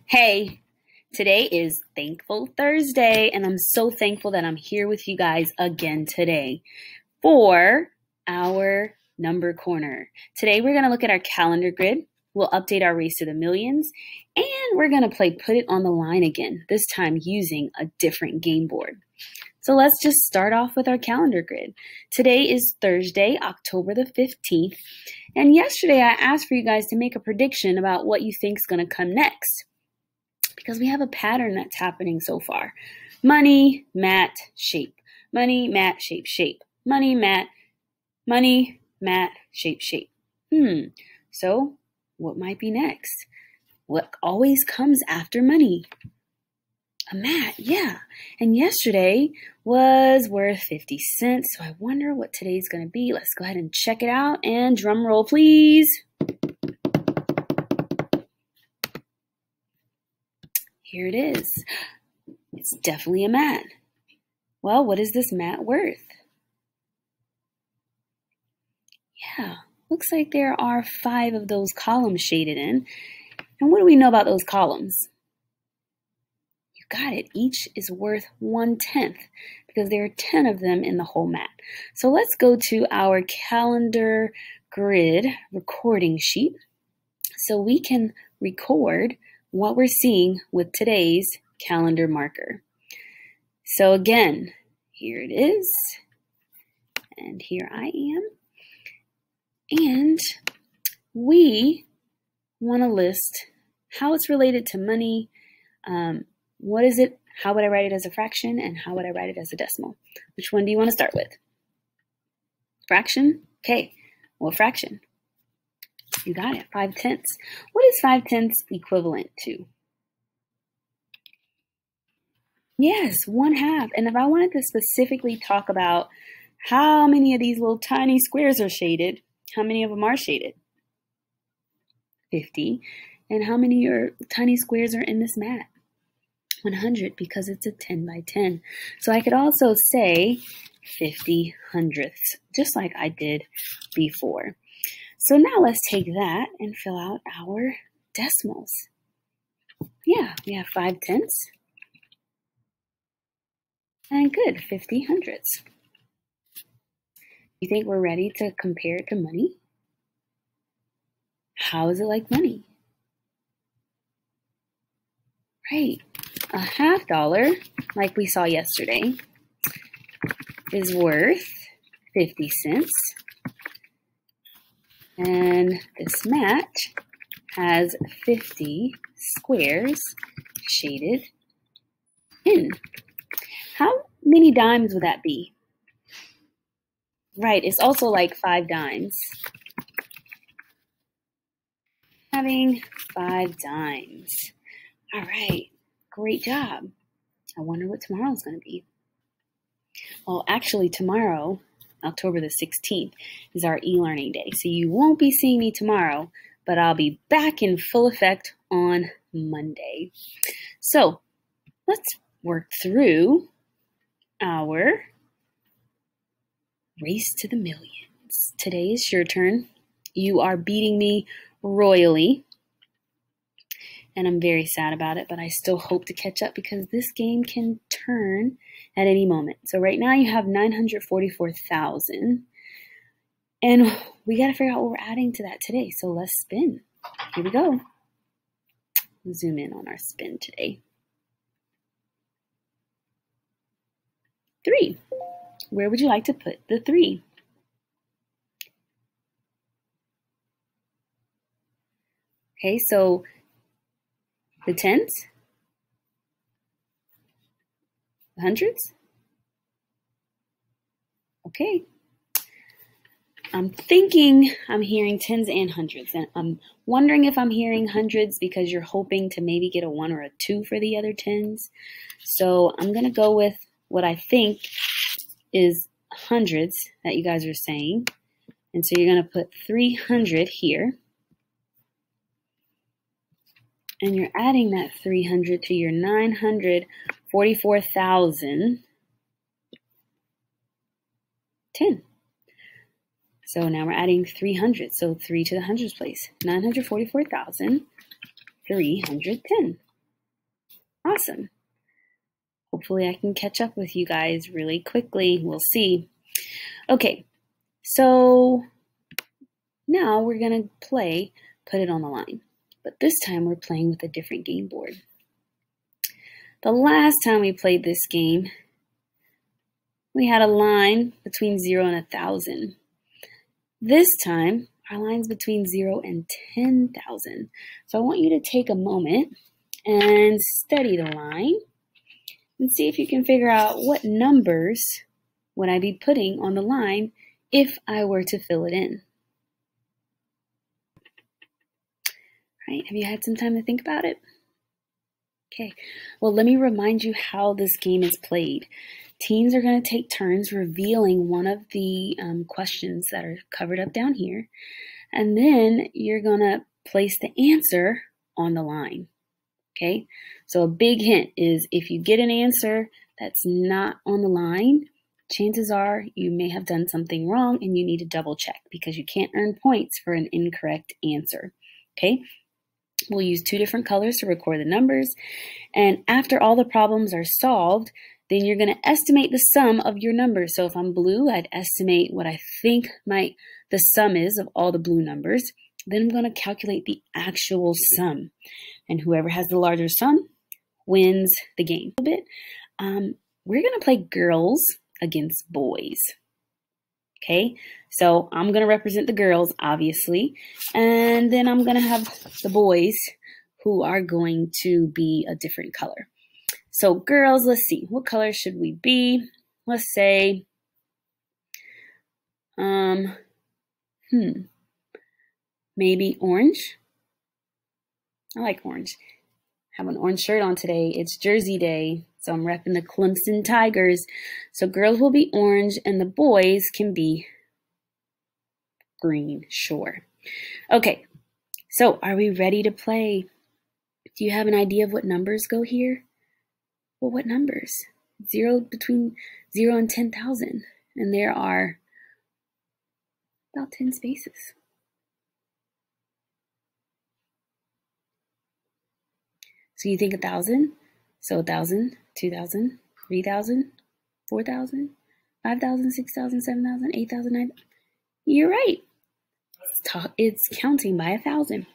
Hey, today is Thankful Thursday, and I'm so thankful that I'm here with you guys again today for our number corner. Today we're going to look at our calendar grid, we'll update our race to the millions, and we're going to play Put It on the Line again, this time using a different game board. So let's just start off with our calendar grid. Today is Thursday, October the 15th, and yesterday I asked for you guys to make a prediction about what you think is going to come next, because we have a pattern that's happening so far. Money, mat, shape. Money, mat, shape, shape. Money, mat, shape, shape. So what might be next? What always comes after money? A mat, yeah. And yesterday was worth 50 cents. So I wonder what today's going to be. Let's go ahead and check it out. And drum roll, please. Here it is. It's definitely a mat. Well, what is this mat worth? Yeah, looks like there are 5 of those columns shaded in. And what do we know about those columns? You got it. Each is worth 1/10 because there are 10 of them in the whole mat. So let's go to our calendar grid recording sheet so we can record what we're seeing with today's calendar marker. So again, here it is, and here I am, and we want to list how it's related to money, what is it, how would I write it as a fraction, and how would I write it as a decimal. Which one do you want to start with? Fraction? Okay, what fraction? You got it, 5/10. What is 5/10 equivalent to? Yes, 1/2. And if I wanted to specifically talk about how many of these little tiny squares are shaded, how many of them are shaded? 50. And how many tiny squares are in this mat? 100, because it's a 10 by 10. So I could also say 50 hundredths, just like I did before. So now let's take that and fill out our decimals. Yeah, we have 5/10. And good, 50 hundredths. You think we're ready to compare it to money? How is it like money? Right, a $50, like we saw yesterday, is worth 50 cents. And this mat has 50 squares shaded in. How many dimes would that be? Right, it's also like 5 dimes. Having 5 dimes. All right, great job. I wonder what tomorrow's going to be. Well, actually tomorrow, October the 16th, is our e-learning day. So you won't be seeing me tomorrow, but I'll be back in full effect on Monday. So let's work through our race to the millions. Today is your turn. You are beating me royally, and I'm very sad about it, but I still hope to catch up because this game can turn at any moment. So right now you have 944,000, and we got to figure out what we're adding to that today. So let's spin. Here we go. Zoom in on our spin today. 3. Where would you like to put the 3? Okay, so the tens, the hundreds. Okay. I'm thinking I'm hearing tens and hundreds, and I'm wondering if I'm hearing hundreds because you're hoping to maybe get a 1 or a 2 for the other tens. So I'm going to go with what I think is hundreds that you guys are saying. And so you're going to put 300 here. And you're adding that 300 to your 944,010. So now we're adding 300. So 3 to the hundreds place. 944,310. Awesome. Hopefully I can catch up with you guys really quickly. We'll see. Okay, so now we're going to play Put It on the Line. But this time we're playing with a different game board. The last time we played this game, we had a line between 0 and 1,000. This time, our line's between 0 and 10,000. So I want you to take a moment and study the line and see if you can figure out what numbers would I be putting on the line if I were to fill it in. All right, have you had some time to think about it? Okay, well, let me remind you how this game is played. Teens are going to take turns revealing one of the questions that are covered up down here, and then you're going to place the answer on the line. Okay, so a big hint is if you get an answer that's not on the line, chances are you may have done something wrong and you need to double check because you can't earn points for an incorrect answer. Okay, we'll use 2 different colors to record the numbers, and after all the problems are solved, then you're going to estimate the sum of your numbers. So if I'm blue, I'd estimate what I think the sum is of all the blue numbers. Then I'm going to calculate the actual sum. And whoever has the larger sum wins the game. A bit. We're going to play girls against boys. Okay, so I'm going to represent the girls, obviously. And then I'm going to have the boys who are going to be a different color. So girls, let's see, what color should we be? Let's say, maybe orange. I like orange. I have an orange shirt on today. It's Jersey Day, so I'm repping the Clemson Tigers. So girls will be orange and the boys can be green, sure. Okay, so are we ready to play? Do you have an idea of what numbers go here? Well, what numbers? Between 0 and 10,000. And there are about 10 spaces. So you think 1,000? So 1,000, 2,000, 3,000, 4,000, 5,000, 6,000, 7,000, 8,000, 9,000. You're right. It's counting by 1,000.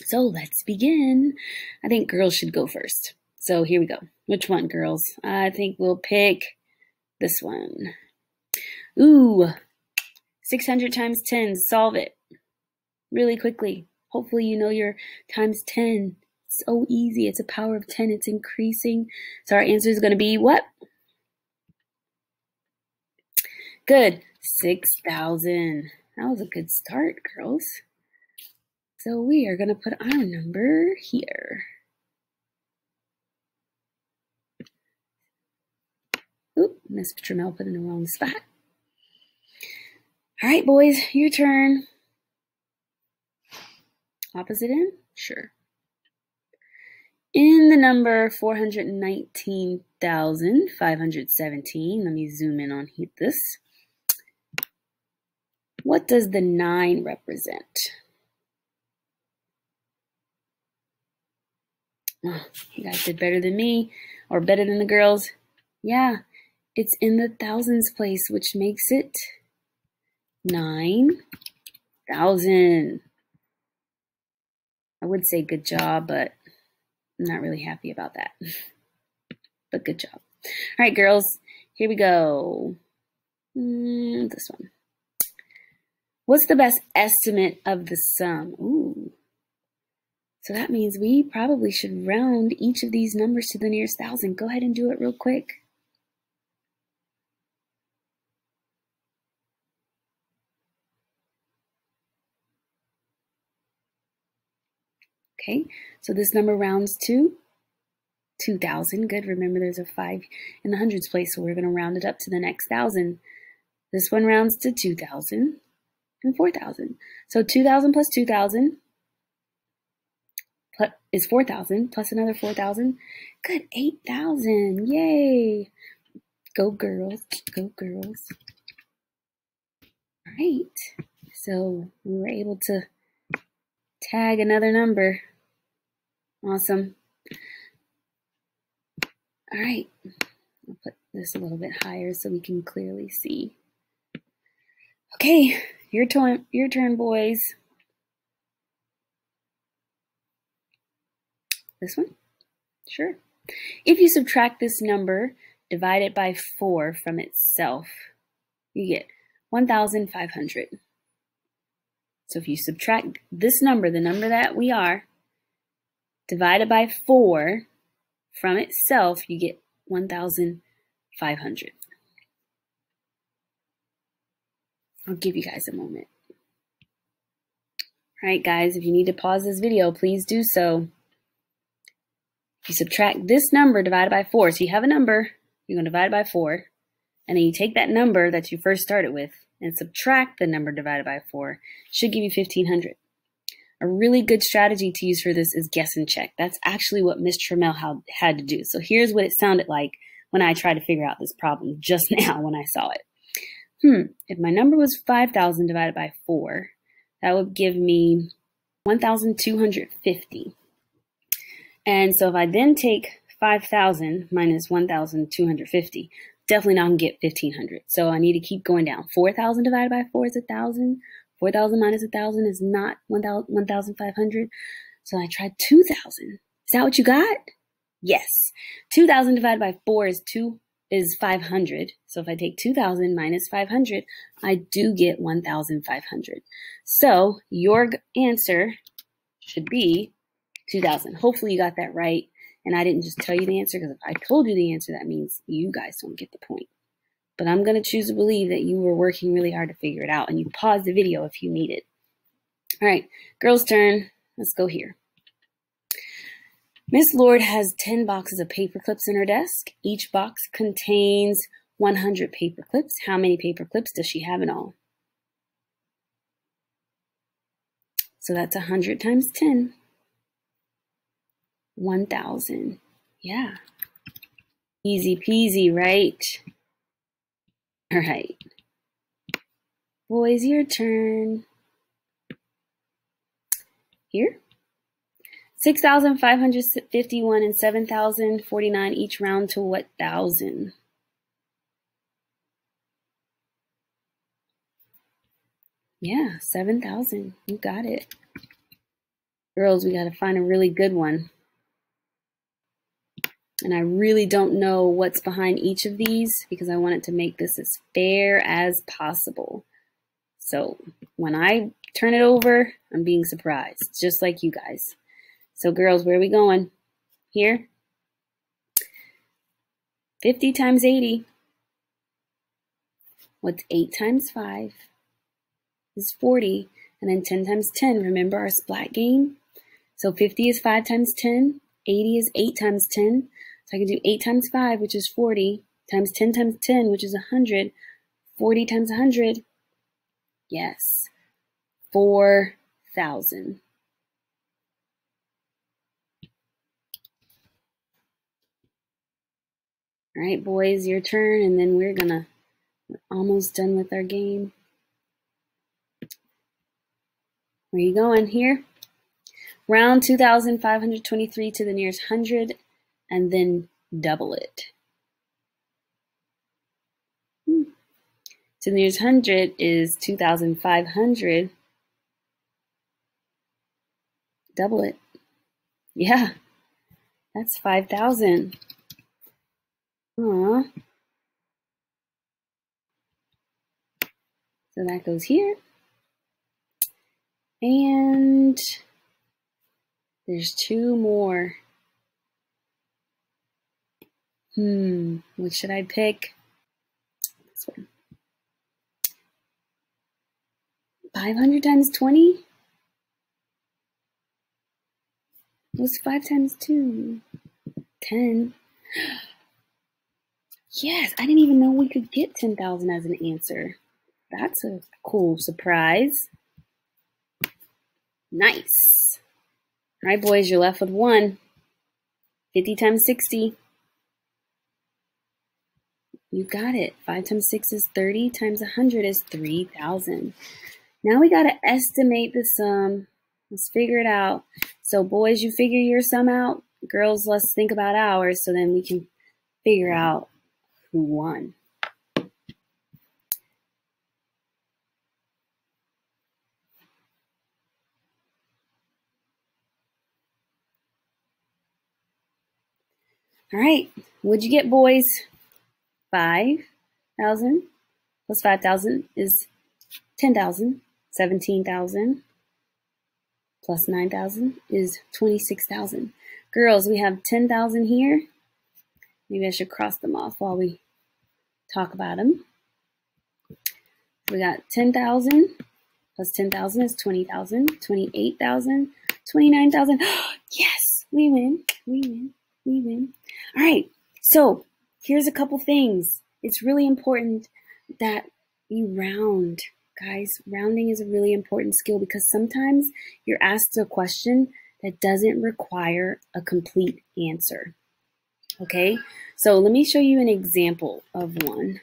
So let's begin. I think girls should go first. So here we go. Which one, girls? I think we'll pick this one. Ooh, 600 times 10. Solve it really quickly. Hopefully you know your times 10. It's so easy. It's a power of 10. It's increasing. So our answer is going to be what? Good. 6,000. That was a good start, girls. So we are going to put our number here. Oop, Miss Tramel put in the wrong spot. All right, boys, your turn. Opposite end? Sure. In the number 419,517, let me zoom in on this. What does the 9 represent? Oh, you guys did better than me, or better than the girls. Yeah, it's in the thousands place, which makes it 9,000. I would say good job, but I'm not really happy about that. But good job. All right, girls, here we go. This one. What's the best estimate of the sum? Ooh. So that means we probably should round each of these numbers to the nearest 1,000. Go ahead and do it real quick. Okay, so this number rounds to 2,000. Good. Remember, there's a 5 in the hundreds place, so we're going to round it up to the next 1,000. This one rounds to 2,000 and 4,000. So 2,000 plus 2,000 is 4,000 plus another 4,000. Good. 8,000. Yay. Go girls. Go girls. All right. So we were able to tag another number. Awesome. All right, I'll put this a little bit higher so we can clearly see. Okay, your turn, boys. This one? Sure. If you subtract this number divided by 4 from itself, you get 1,500. So if you subtract this number, the number that we are, divided by 4 from itself, you get 1,500. I'll give you guys a moment. All right, guys, if you need to pause this video, please do so. If you subtract this number divided by 4, so you have a number, you're going to divide it by 4, and then you take that number that you first started with and subtract the number divided by 4, it should give you 1,500. A really good strategy to use for this is guess and check. That's actually what Miss Trammell had to do. So here's what it sounded like when I tried to figure out this problem just now when I saw it. If my number was 5,000 divided by 4, that would give me 1,250. And so if I then take 5,000 minus 1,250, definitely not going to get 1,500. So I need to keep going down. 4,000 divided by 4 is 1,000. 4,000 minus 1,000 is not 1,500. So I tried 2,000. Is that what you got? Yes. 2,000 divided by 4 is 500. So if I take 2,000 minus 500, I do get 1,500. So your answer should be 2,000. Hopefully you got that right. And I didn't just tell you the answer, because if I told you the answer, that means you guys don't get the point. But I'm going to choose to believe that you were working really hard to figure it out, and you paused the video if you need it. All right, girls' turn. Let's go here. Miss Lord has 10 boxes of paper clips in her desk. Each box contains 100 paper clips. How many paper clips does she have in all? So that's 100 times 10. 1,000. Yeah. Easy peasy, right? All right. Boys, your turn. Here. 6,551 and 7,049 each round to what thousand? Yeah, 7,000. You got it. Girls, we got to find a really good one. And I really don't know what's behind each of these because I wanted to make this as fair as possible. So when I turn it over, I'm being surprised, just like you guys. So girls, where are we going? Here? 50 times 80. What's 8 times 5? Is 40. And then 10 times 10. Remember our splat game? So 50 is 5 times 10. 80 is 8 times 10. So I can do 8 times 5, which is 40, times 10 times 10, which is 100. 40 times 100. Yes. 4,000. All right, boys, your turn, and then we're almost done with our game. Where are you going here? Round 2,523 to the nearest 100, and then double it. To the nearest 100 is 2,500. Double it. Yeah, that's 5,000. Aww. So that goes here. And there's 2 more. What should I pick? This one. 500 times 20? What's 5 times 2? 10. Yes, I didn't even know we could get 10,000 as an answer. That's a cool surprise. Nice. All right, boys, you're left with 1. 50 times 60. You got it. 5 times 6 is 30, times 100 is 3,000. Now we got to estimate the sum. Let's figure it out. So boys, you figure your sum out. Girls, let's think about ours so then we can figure out who won. All right, what'd you get, boys? 5,000 plus 5,000 is 10,000. 17,000 plus 9,000 is 26,000. Girls, we have 10,000 here. Maybe I should cross them off while we talk about them. We got 10,000 plus 10,000 is 20,000, 28,000, 29,000. Yes, we win, we win, we win. All right, so here's a couple things. It's really important that you round. Guys, rounding is a really important skill because sometimes you're asked a question that doesn't require a complete answer. Okay, so let me show you an example of one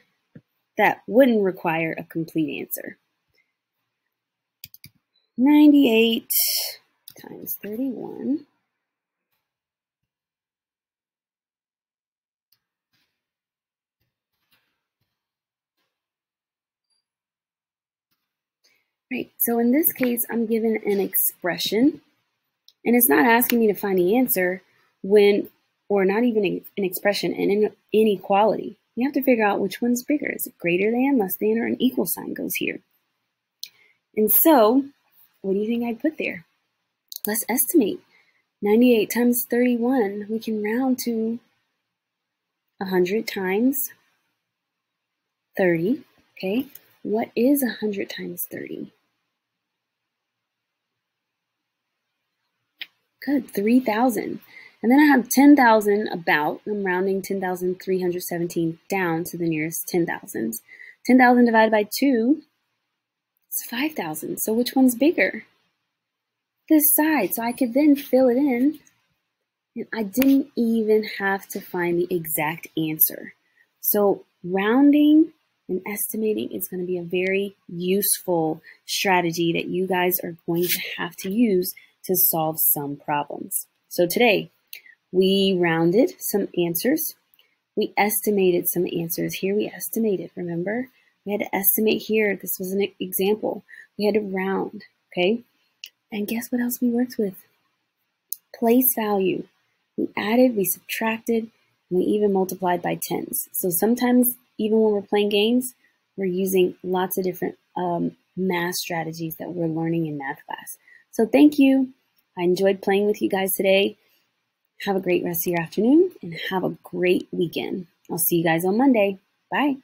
that wouldn't require a complete answer. 98 times 31 Right, so in this case, I'm given an expression, and it's not asking me to find the answer or not even an expression, an inequality. You have to figure out which one's bigger. Is it greater than, less than, or an equal sign goes here? And so, what do you think I'd put there? Let's estimate. 98 times 31, we can round to 100 times 30, okay? What is 100 times 30? Good, 3,000. And then I have 10,000 about. I'm rounding 10,317 down to the nearest 10,000s. 10,000 divided by 2 is 5,000. So which one's bigger? This side. So I could then fill it in. And I didn't even have to find the exact answer. So rounding and estimating is going to be a very useful strategy that you guys are going to have to use to solve some problems. So today, we rounded some answers. We estimated some answers. Here we estimated, remember? We had to estimate here. This was an example. We had to round, okay? And guess what else we worked with? Place value. We added, we subtracted, and we even multiplied by tens. So sometimes, even when we're playing games, we're using lots of different math strategies that we're learning in math class. So thank you. I enjoyed playing with you guys today. Have a great rest of your afternoon and have a great weekend. I'll see you guys on Monday. Bye.